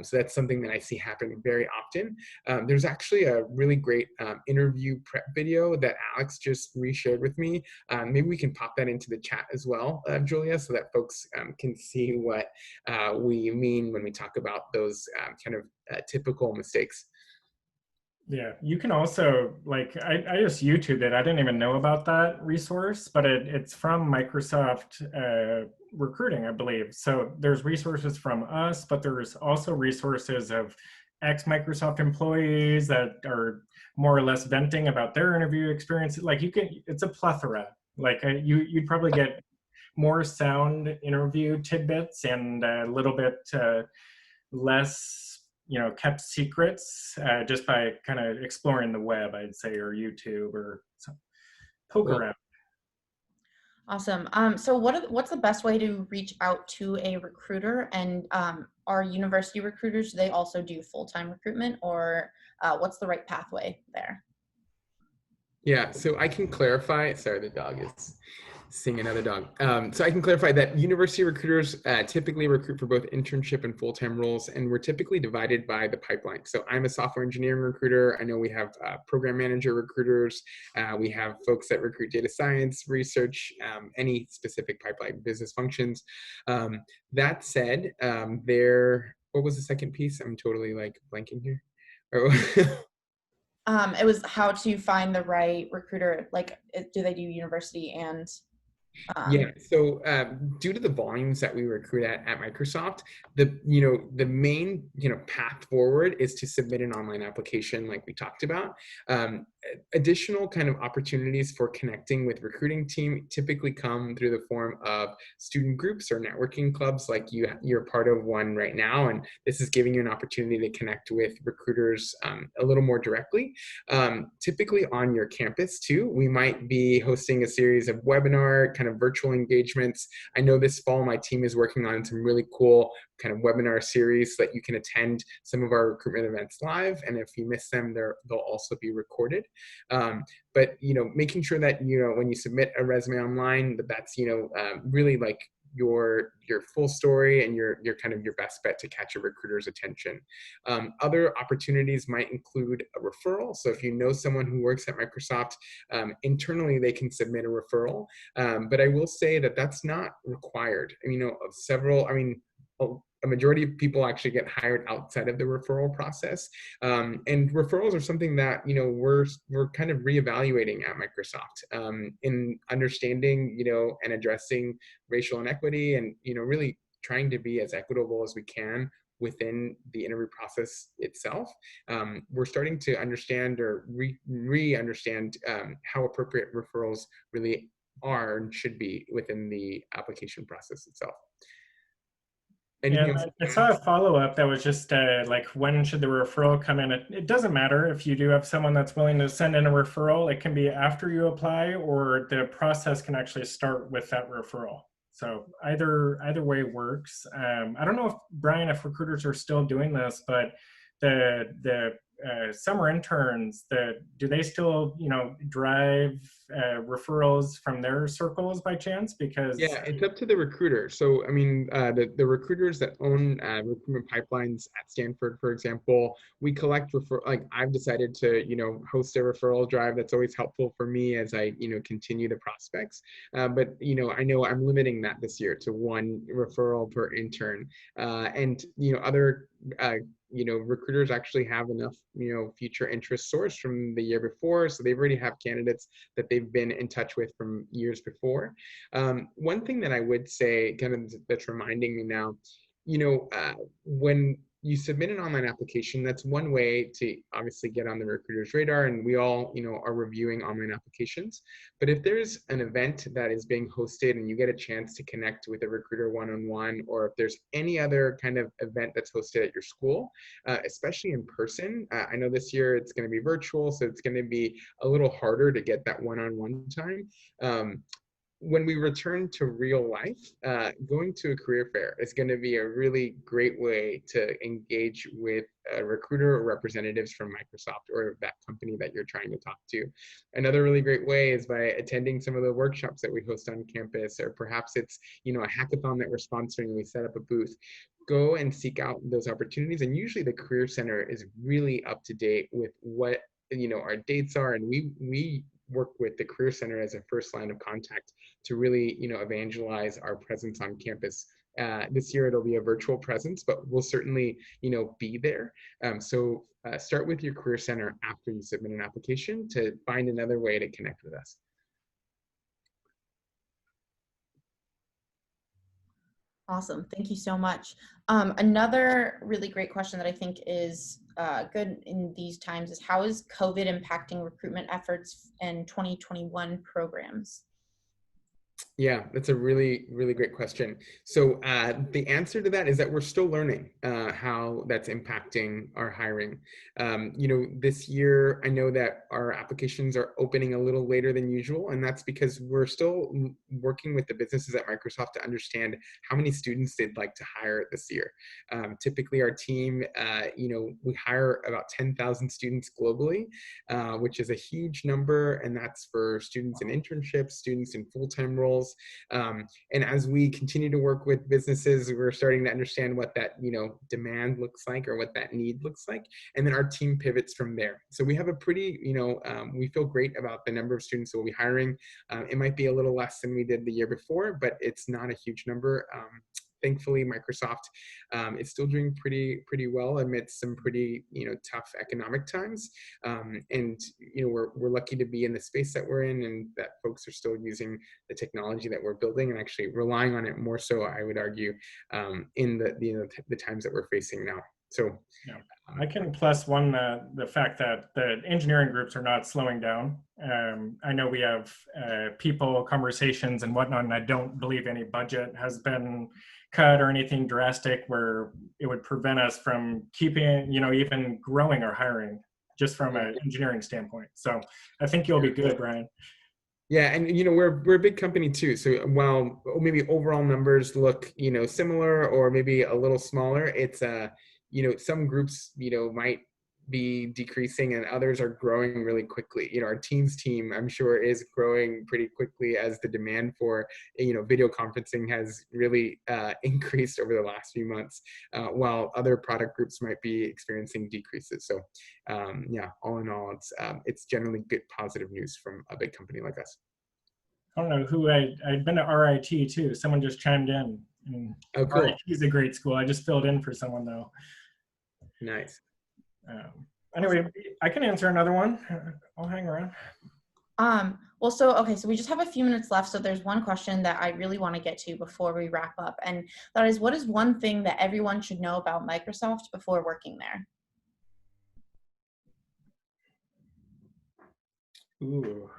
So that's something that I see happen very often. There's actually a really great interview prep video that Alex just reshared with me. Maybe we can pop that into the chat as well, Julia, so that folks can see what we mean when we talk about those typical mistakes. Yeah, you can also, I just YouTubed it. I didn't even know about that resource, but it's from Microsoft Recruiting, I believe. So there's resources from us, but there's also resources of ex-Microsoft employees that are more or less venting about their interview experience. It's a plethora. You'd probably get more sound interview tidbits and a little bit less kept secrets just by kind of exploring the web, I'd say, or YouTube or poke around. Awesome. So what's the best way to reach out to a recruiter? And are university recruiters, do they also do full-time recruitment, or what's the right pathway there? Yeah, so I can clarify. Sorry, the dog is seeing another dog. So I can clarify that university recruiters typically recruit for both internship and full-time roles, and we're typically divided by the pipeline. So I'm a software engineering recruiter. I know we have program manager recruiters. We have folks that recruit data science, research, any specific pipeline business functions. That said, what was the second piece? I'm totally blanking here. It was how to find the right recruiter. Like, do they do university and Yeah, so due to the volumes that we recruit at Microsoft, the main path forward is to submit an online application, like we talked about. Additional kind of opportunities for connecting with recruiting team typically come through the form of student groups or networking clubs, like you're part of one right now, and this is giving you an opportunity to connect with recruiters a little more directly. Typically on your campus too, we might be hosting a series of webinar kind of virtual engagements. I know this fall my team is working on some really cool kind of webinar series that you can attend some of our recruitment events live, and if you miss them, they'll also be recorded. But making sure that when you submit a resume online, that's really like your full story and your kind of your best bet to catch a recruiter's attention. Other opportunities might include a referral. So if you know someone who works at Microsoft, internally they can submit a referral. But I will say that that's not required. A majority of people actually get hired outside of the referral process. And referrals are something that we're kind of reevaluating at Microsoft in understanding and addressing racial inequity, and really trying to be as equitable as we can within the interview process itself. We're starting to understand or re-understand how appropriate referrals really are and should be within the application process itself. Yeah, Anything else? I saw a follow-up that was just like, when should the referral come in? It doesn't matter if you do have someone that's willing to send in a referral. It can be after you apply, or the process can actually start with that referral. So either way works. I don't know if, Brian, if recruiters are still doing this, but the summer interns, do they still drive referrals from their circles by chance? Because Yeah, it's up to the recruiter. So, I mean, the recruiters that own recruitment pipelines at Stanford, for example, we collect like I've decided to, host a referral drive. That's always helpful for me as I, continue the prospects. But, I know I'm limiting that this year to one referral per intern. And, other recruiters actually have enough, future interest sourced from the year before. So they've already have candidates that they've been in touch with from years before. One thing that I would say, kind of that's reminding me now, when you submit an online application, that's one way to obviously get on the recruiter's radar, and we all, are reviewing online applications. But if there's an event that is being hosted and you get a chance to connect with a recruiter one-on-one, or if there's any other kind of event that's hosted at your school, especially in person, I know this year it's going to be virtual, so it's going to be a little harder to get that one-on-one time. When we return to real life, going to a career fair is going to be a really great way to engage with a recruiter or representatives from Microsoft or that company that you're trying to talk to. Another really great way is by attending some of the workshops that we host on campus, or perhaps it's a hackathon that we're sponsoring and we set up a booth. Go and seek out those opportunities, and usually the Career Center is really up to date with what our dates are, and we work with the Career Center as a first line of contact to really, evangelize our presence on campus. This year it'll be a virtual presence, but we'll certainly, be there. So start with your Career Center after you submit an application to find another way to connect with us. Awesome. Thank you so much. Another really great question that I think is good in these times is, how is COVID impacting recruitment efforts in 2021 programs? Yeah, that's a really, really great question. So the answer to that is that we're still learning how that's impacting our hiring. This year, I know that our applications are opening a little later than usual, and that's because we're still working with the businesses at Microsoft to understand how many students they'd like to hire this year. Typically, our team, we hire about 10,000 students globally, which is a huge number, and that's for students in internships, students in full-time roles. And as we continue to work with businesses, we're starting to understand what that demand looks like, or what that need looks like, and then our team pivots from there. So we have a pretty we feel great about the number of students that we'll be hiring. It might be a little less than we did the year before, but it's not a huge number. thankfully, Microsoft is still doing pretty well amidst some pretty tough economic times. And we're lucky to be in the space that we're in, and that folks are still using the technology that we're building and actually relying on it more so, I would argue, in the times that we're facing now. So yeah. I can plus one the fact that the engineering groups are not slowing down. I know we have people, conversations, and whatnot, and I don't believe any budget has been cut or anything drastic where it would prevent us from keeping, even growing our hiring just from an engineering standpoint. So I think you'll be good, Brian. Yeah, and we're a big company too. So while maybe overall numbers look similar or maybe a little smaller, it's some groups might be decreasing and others are growing really quickly. Our Teams team, I'm sure, is growing pretty quickly as the demand for video conferencing has really increased over the last few months, while other product groups might be experiencing decreases. So yeah, all in all, it's generally good positive news from a big company like us. I don't know who I'd been to RIT too. Someone just chimed in. And oh, cool. RIT is a great school. I just filled in for someone though. Nice. Anyway, I can answer another one. I'll hang around. Well, so we just have a few minutes left. So there's one question that I really want to get to before we wrap up. And that is, what is one thing that everyone should know about Microsoft before working there? Ooh.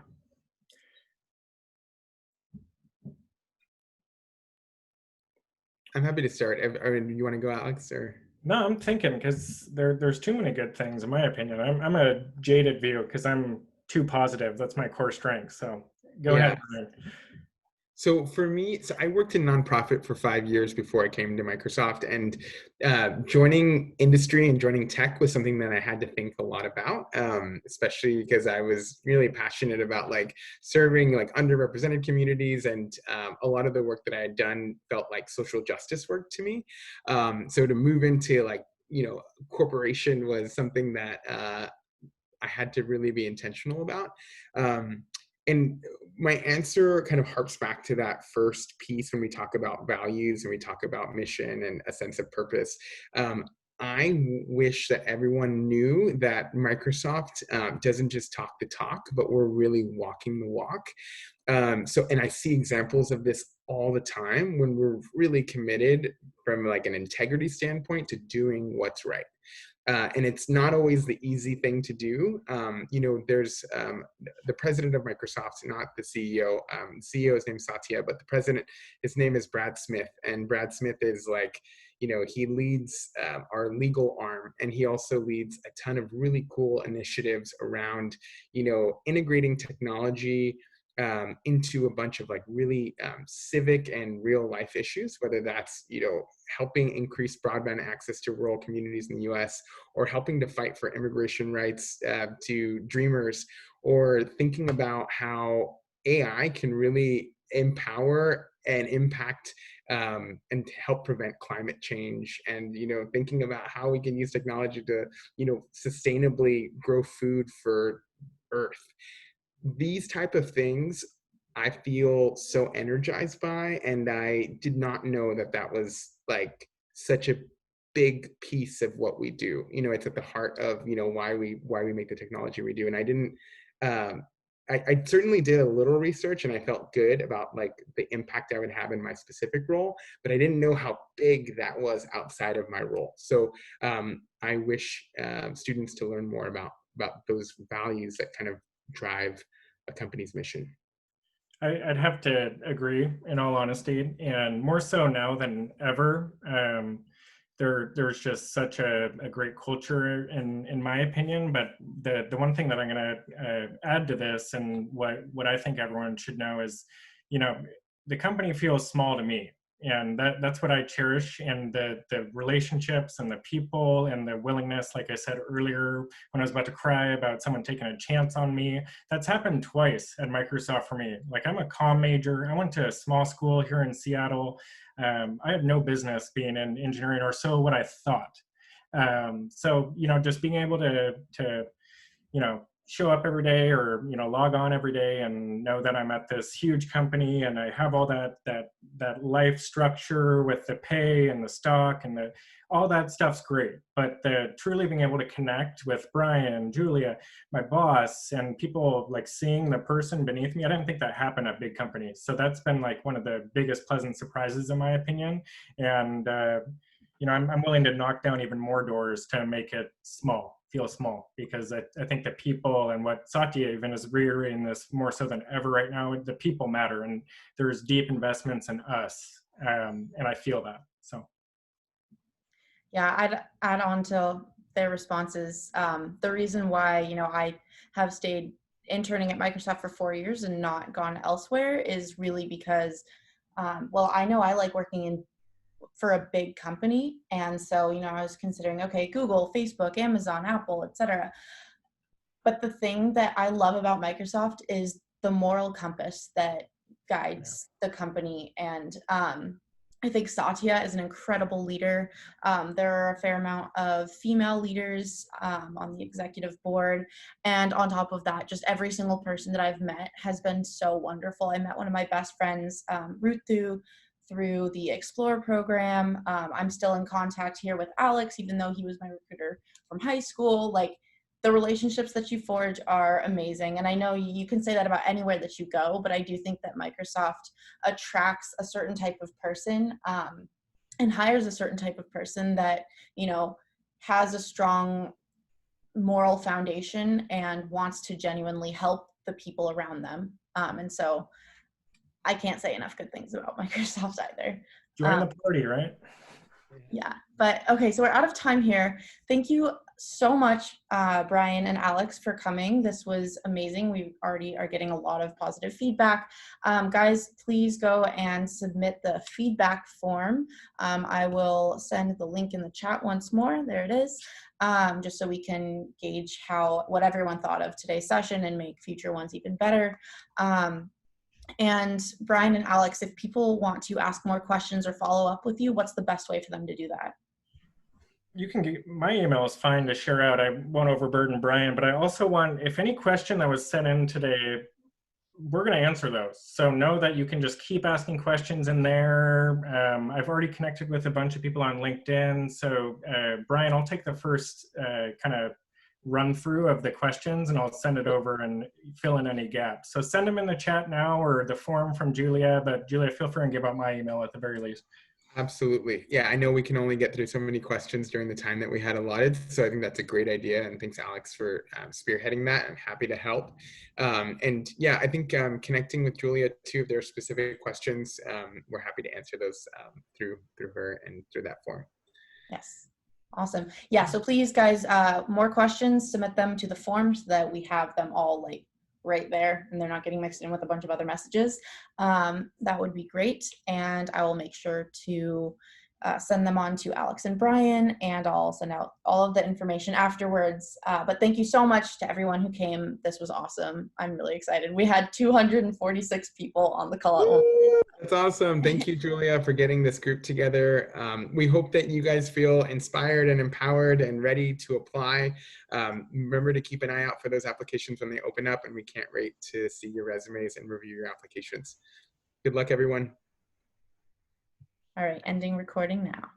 I'm happy to start. I mean, you want to go, Alex, or? No, I'm thinking because there's too many good things in my opinion. I'm a jaded view because I'm too positive. That's my core strength. So go ahead, Brian. So for me, I worked in nonprofit for 5 years before I came to Microsoft, and joining industry and joining tech was something that I had to think a lot about, especially because I was really passionate about serving underrepresented communities, and a lot of the work that I had done felt like social justice work to me. So to move into corporation was something that I had to really be intentional about. And my answer kind of harps back to that first piece when we talk about values and we talk about mission and a sense of purpose. I wish that everyone knew that Microsoft doesn't just talk the talk, but we're really walking the walk. And I see examples of this all the time when we're really committed from an integrity standpoint to doing what's right. And it's not always the easy thing to do. There's the president of Microsoft, not the CEO. CEO's name is Satya, but the president, his name is Brad Smith. And Brad Smith is he leads our legal arm, and he also leads a ton of really cool initiatives around, integrating technology into a bunch of really civic and real life issues, whether that's helping increase broadband access to rural communities in the U.S., or helping to fight for immigration rights to dreamers, or thinking about how AI can really empower and impact and help prevent climate change, and thinking about how we can use technology to sustainably grow food for Earth. These type of things I feel so energized by, and I did not know that was such a big piece of what we do. It's at the heart of why we make the technology we do. And I didn't I certainly did a little research, and I felt good about the impact I would have in my specific role, but I didn't know how big that was outside of my role. So I wish students to learn more about those values that kind of drive a company's mission. I'd have to agree, in all honesty, and more so now than ever. There's just such a great culture, in my opinion. But the one thing that I'm going to add to this, and what I think everyone should know is, the company feels small to me. And that's what I cherish, and the relationships and the people and the willingness, like I said earlier, when I was about to cry about someone taking a chance on me, that's happened twice at Microsoft for me. I'm a comm major. I went to a small school here in Seattle. I had no business being in engineering, or so what I thought. So, just being able to show up every day or, log on every day and know that I'm at this huge company and I have all that life structure with the pay and the stock and all that stuff's great. But truly being able to connect with Brian, Julia, my boss, and people like seeing the person beneath me, I didn't think that happened at big companies. So that's been like one of the biggest pleasant surprises in my opinion. And, I'm willing to knock down even more doors to make it feel small, because I think the people, and what Satya even is reiterating this more so than ever right now, the people matter, and there's deep investments in us, and I feel that. So yeah, I'd add on to their responses. The reason why I have stayed interning at Microsoft for 4 years and not gone elsewhere is really because I know I like working for a big company. And so, I was considering, okay, Google, Facebook, Amazon, Apple, etc. But the thing that I love about Microsoft is the moral compass that guides the company. And I think Satya is an incredible leader. There are a fair amount of female leaders on the executive board. And on top of that, just every single person that I've met has been so wonderful. I met one of my best friends, Ruth, through the Explore program. I'm still in contact here with Alex, even though he was my recruiter from high school. Like, the relationships that you forge are amazing. And I know you can say that about anywhere that you go, but I do think that Microsoft attracts a certain type of person and hires a certain type of person that, has a strong moral foundation and wants to genuinely help the people around them. And so I can't say enough good things about Microsoft either. join the party, right? Yeah, but okay, so we're out of time here. Thank you so much, Brian and Alex, for coming. This was amazing. We already are getting a lot of positive feedback. Guys, please go and submit the feedback form. I will send the link in the chat once more. There it is, just so we can gauge what everyone thought of today's session and make future ones even better. And Brian and Alex, if people want to ask more questions or follow up with you, what's the best way for them to do that? You can get my email is fine to share out. I won't overburden Brian, but I also want, if any question that was sent in today, we're going to answer those. So know that you can just keep asking questions in there. I've already connected with a bunch of people on LinkedIn. So Brian, I'll take the first kind of run through of the questions and I'll send it over and fill in any gaps. So send them in the chat now or the form from Julia, but Julia, feel free and give out my email at the very least. Absolutely. Yeah, I know we can only get through so many questions during the time that we had allotted. So I think that's a great idea. And thanks, Alex, for spearheading that. I'm happy to help. And yeah, I think connecting with Julia too, if there are specific questions, we're happy to answer those through her and through that form. Yes. Awesome. Yeah, so please, guys, more questions, submit them to the form so that we have them all like right there and they're not getting mixed in with a bunch of other messages. That would be great. And I will make sure to send them on to Alex and Brian, and I'll send out all of the information afterwards. But thank you so much to everyone who came. This was awesome. I'm really excited. We had 246 people on the call. That's awesome. Thank you, Julia, for getting this group together. We hope that you guys feel inspired and empowered and ready to apply. Remember to keep an eye out for those applications when they open up, and we can't wait to see your resumes and review your applications. Good luck, everyone. All right, ending recording now.